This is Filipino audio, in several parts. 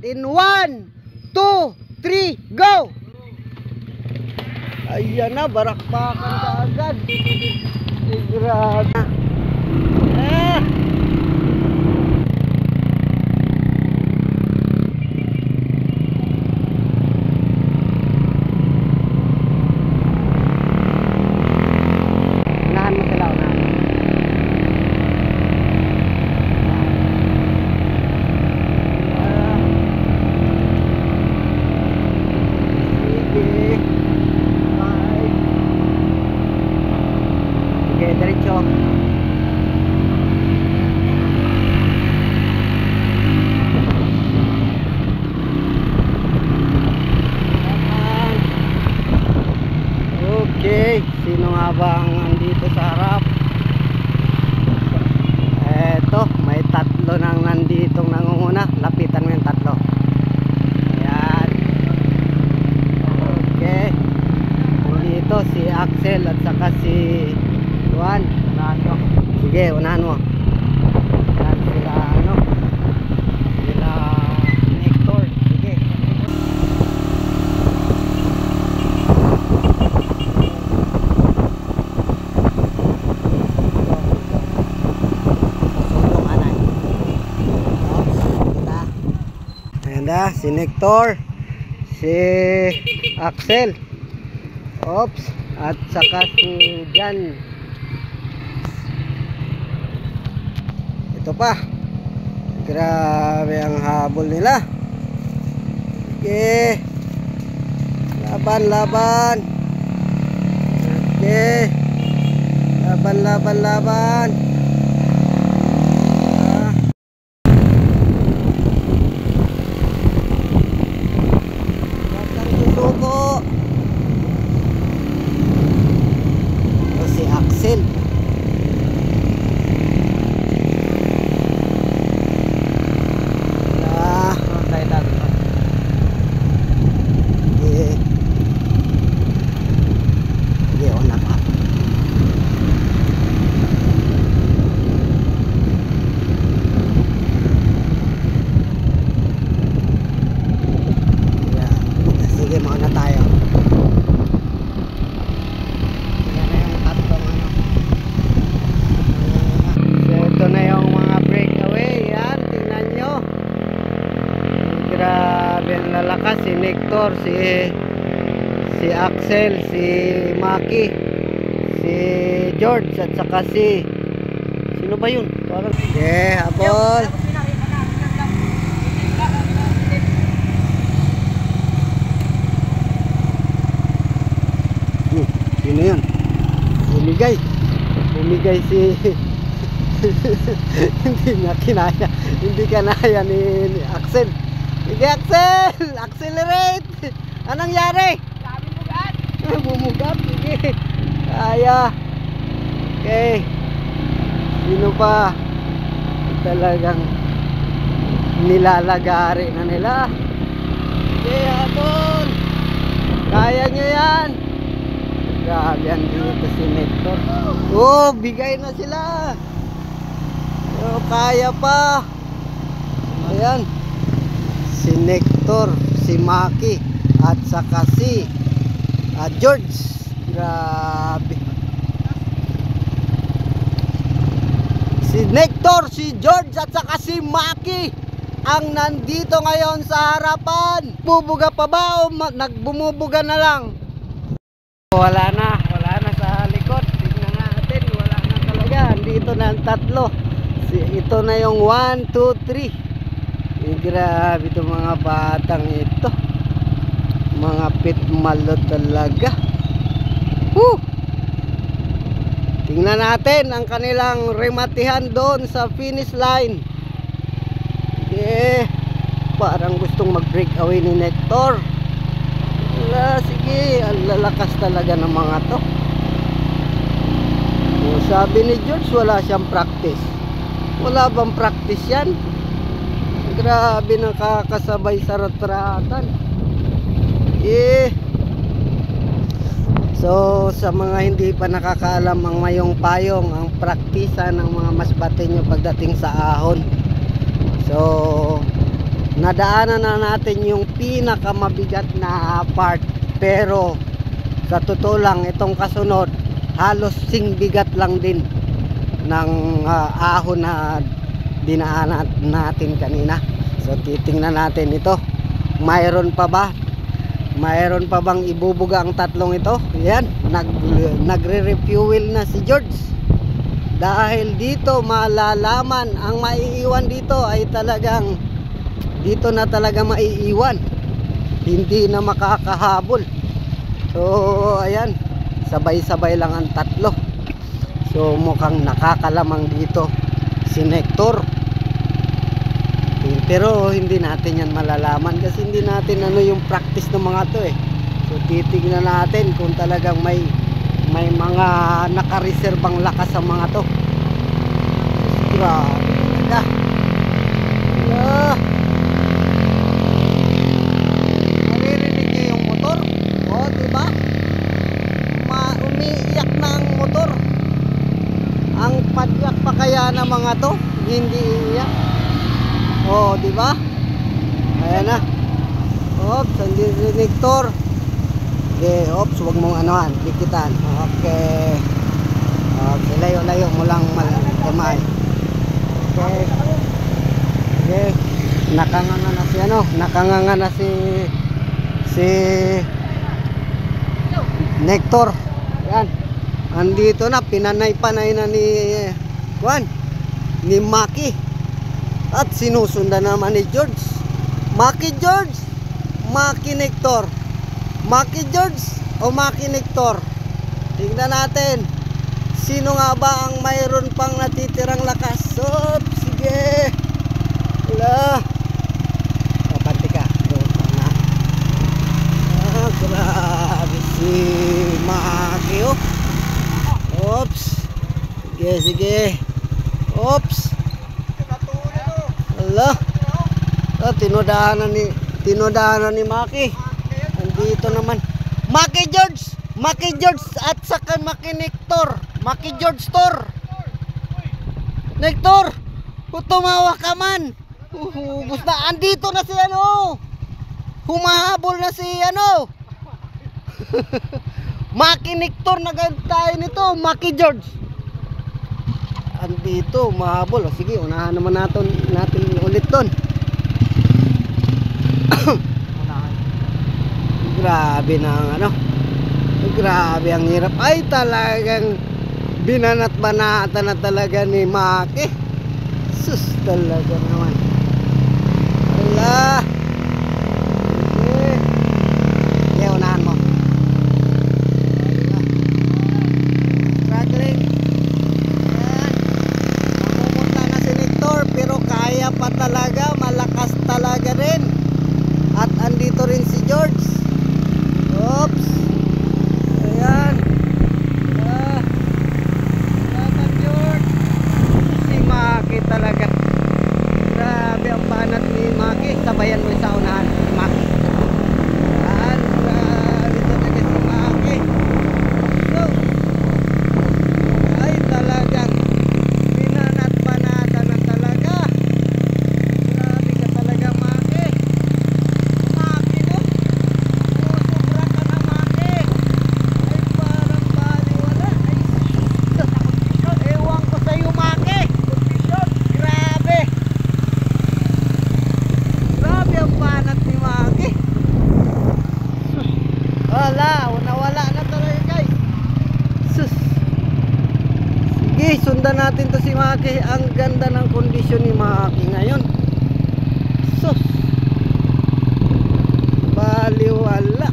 in 1, 2, 3, go! Ayan na, barakbakan ka agad. Grabe. Unahan mo sila, unahan. Sige, diretso. Okay, sino nga ba ang nandito sa harap? Eto, may tatlo nang nanditong nangunguna. Lapitan mo yung tatlo. Ayan. Okay. Nandito si Axel at saka si Juan. Unahan mo. Sige, unahan mo. Yan sila ano. Sila Nector. Sige. Ayan na, si Nector, si Axel, oops, at saka si Jan. Ito pa, grabe ang habol nila. Okay, laban, laban. Okay, laban, laban, laban. Si Axel. Sige, mauna tayo. Ito na yung mga breakaway. Yan, tingnan nyo. Grabe ang lalakas. Si Nector, si Axel, si Maki, si George, at saka sino ba yun? Okay, habol. Sino yun? Bumigay si hindi na kinaya, hindi kanaya ni Axel. Sige Axel, accelerate. Anong nangyari? Bumugat. Sige, kaya. Okay, sino pa talagang nilalagari na nila? Okay, habol, kaya nyo yan. Grabe ang dito si Nector. Oh, bigay na sila. Oh, kaya pa. Ayan. Si Nector, si Maki, at saka si George. Grabe. Si Nector, si George, at saka si Maki ang nandito ngayon sa harapan. Bubuga pa ba o nagbumubuga na lang? Wala na sa likod. Tingnan natin, wala na talaga. Dito na ang tatlo. Ito na yung 1, 2, 3. Grabe itong mga batang ito. Mga pitmalo talaga. Tingnan natin ang kanilang rematihan doon sa finish line. Okay. Parang gustong mag-breakaway ni Nector. Wala, sige, ang lalakas talaga ng mga to. O, sabi ni George, wala siyang practice. Wala bang practice yan? Grabe, nakakasabay sa ratratan. So, sa mga hindi pa nakakaalam ang mayong payong, ang praktisa ng mga masbate nyo pagdating sa ahon. So, nadaanan na natin yung pinakamabigat na part, pero sa totoo lang itong kasunod halos singbigat lang din ng ahon na dinaanan natin kanina. So titingnan natin ito, mayroon pa bang ibubuga ang tatlong ito. Yan, nagre-refuel na si George. Dahil dito malalaman, ang maiiwan dito ay talagang dito na talaga maiiwan, hindi na makakahabol. So ayan, sabay-sabay lang ang tatlo. So mukhang nakakalamang dito si Nector, pero hindi natin yan malalaman kasi hindi natin ano yung practice ng mga to eh. So titignan natin kung talagang may mga nakareserbang lakas sa mga to. Grabe talaga. Naririnig niyo yung motor? O, diba? Umiiyak na ang motor. Ang padyak pa kaya ng mga to, hindi iiyak. O, diba? Ayan na. Oops, hindi si Nector. Okay, oops, huwag mong anuhan, dikitan. Okay. Okay, layo-layo mo lang kamay. Okay. Okay. Nakanganga na si nakanganga na si Nector. Yan. Andito na, pinanay-panay na ni Maki. At sinusundan naman ni George. Maki George, Maki Nector. Maki George o Maki Nector. Tingnan natin sino nga ba ang mayroon pang natitirang lakas. So, sige. Wala. Kapanti ka. Grabe si Maki, oh. Oops. Sige, sige. Oops. Wala. Tinodaanan ni Maki. Andito naman Maki George at saka Maki Nector. Maki George Tor. Nector, tumawa ka man. Ubus na. Andito na si humahabol na si Maki Nector, nagantay nito. Maki George andito, mahabol. Sige, unahan naman natin ulit doon. Grabe na grabe ang hirap. Ay talagang binanat-banatan na talaga ni Maki. Sus talaga naman. Ala. Okay, unahan mo. Struggling. Mamumunta na si Nector, pero kaya pa talaga, malakas talaga rin. At andito rin si George. Oops. Ayan. Salamat George. Si Maki talaga. Grabe ang banat ni Maki. Sabayan mo sa unahan, Maki. Ayan. Grabe talaga si Maki. So, ay talagang binanat-banatan na talaga. Grabe ka talaga, Maki. Maki mo. Sobra ka na, Maki. Ay parang baliwala. Ay ewan ko sa'yo, Maki. Grabe. Grabe ang banat ni Maki. Nawala na talaga, guys. Sus. Sige, sundan natin to si Maki. Ang ganda ng kondisyon ni Maki ngayon. Sus. Baliwala.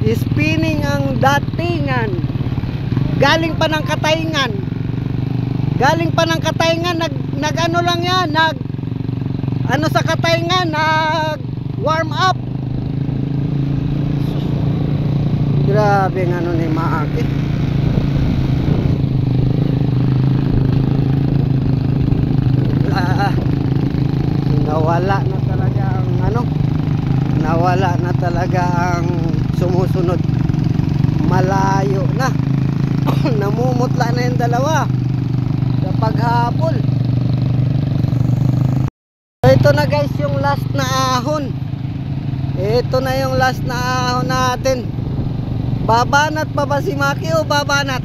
Spinning ang datingan. Galing pa ng Katayngan. Nag-ano lang yan. Sa Katayngan, nag-warm up. Grabe ang ni Maki. Nawala na talaga ang sumusunod. Malayo na. Namumutla na yung dalawa sa paghabol. Ito na guys yung last na ahon. Ito na yung last na ahon natin. Babanat pa ba si Maki o babanat?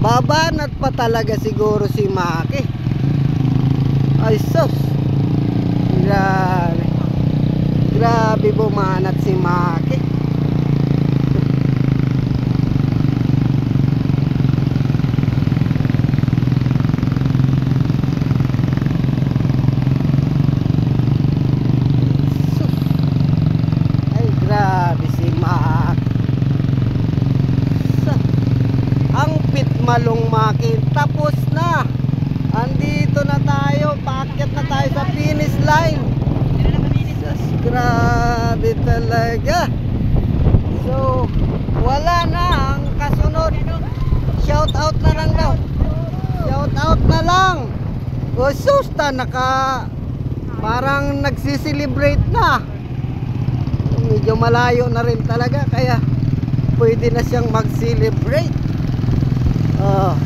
Babanat pa talaga siguro si Maki. Ay sus. Grabe. Grabe bumanat si Maki. Malong Maki, tapos na. Andito na tayo, paakyat na tayo sa finish line. Yes, grabe talaga. So, wala na ang kasunod. Shout out na lang daw. Shout out na lang. O susta, parang nagsiselebrate na. Medyo malayo na rin talaga, kaya pwede na siyang mag-celebrate. Oh,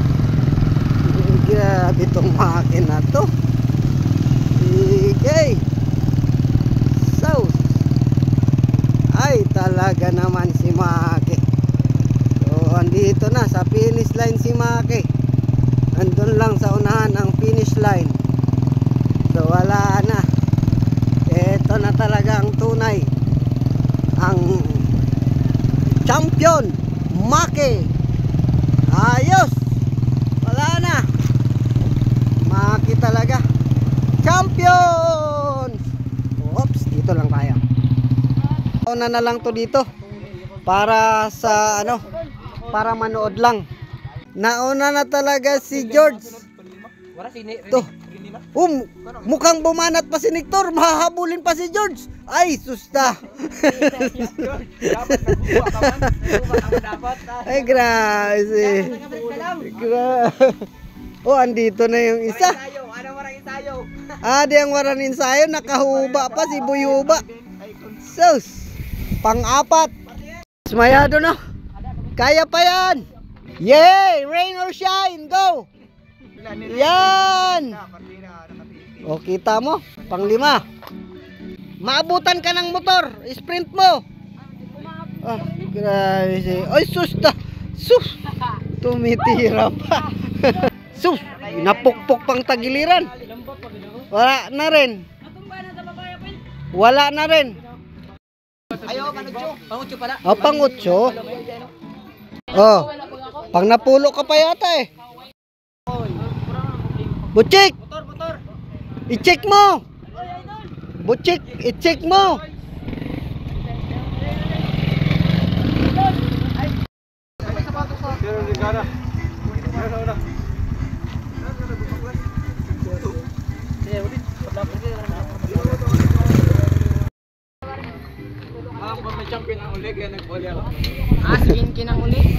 grabe itong makina to. Okay. So, ay talaga naman si Maki. So, andito na sa finish line si Maki. Andun lang sa unahan ang finish line. So, wala na. Ito na talaga ang tunay. Ang champion, Maki. Ayos. Wala na. Maki talaga. Champion. Oops, dito lang tayo. Una na lang to dito. Para sa ano, para manood lang. Nauna na talaga si George. To. Mukhang bumanat pa si Nictor. Mahahabulin pa si George. Ay, susta. Ay, grabe. Oh, andito na yung isa. Di ang warang ensayo. Nakahuba pa si Buyuba. Sus. Pang-apat. Smayado na. Kaya pa yan. Yay! Rain or shine. Go! Yan! O, kita mo. Pang-5. Maabutan ka ng motor. Sprint mo. Ah, grabe. Ay, sus. Sus. Tumitira pa. Sus. Napukpok pang tagiliran. Wala na rin. Wala na rin. Ayo, pangutso pala. Oh, pangutso. Oh. Pang napulo ka pa yata eh. Butchik. Motor. I-check mo. Butchik, i-check mo. Aswin kinang uli.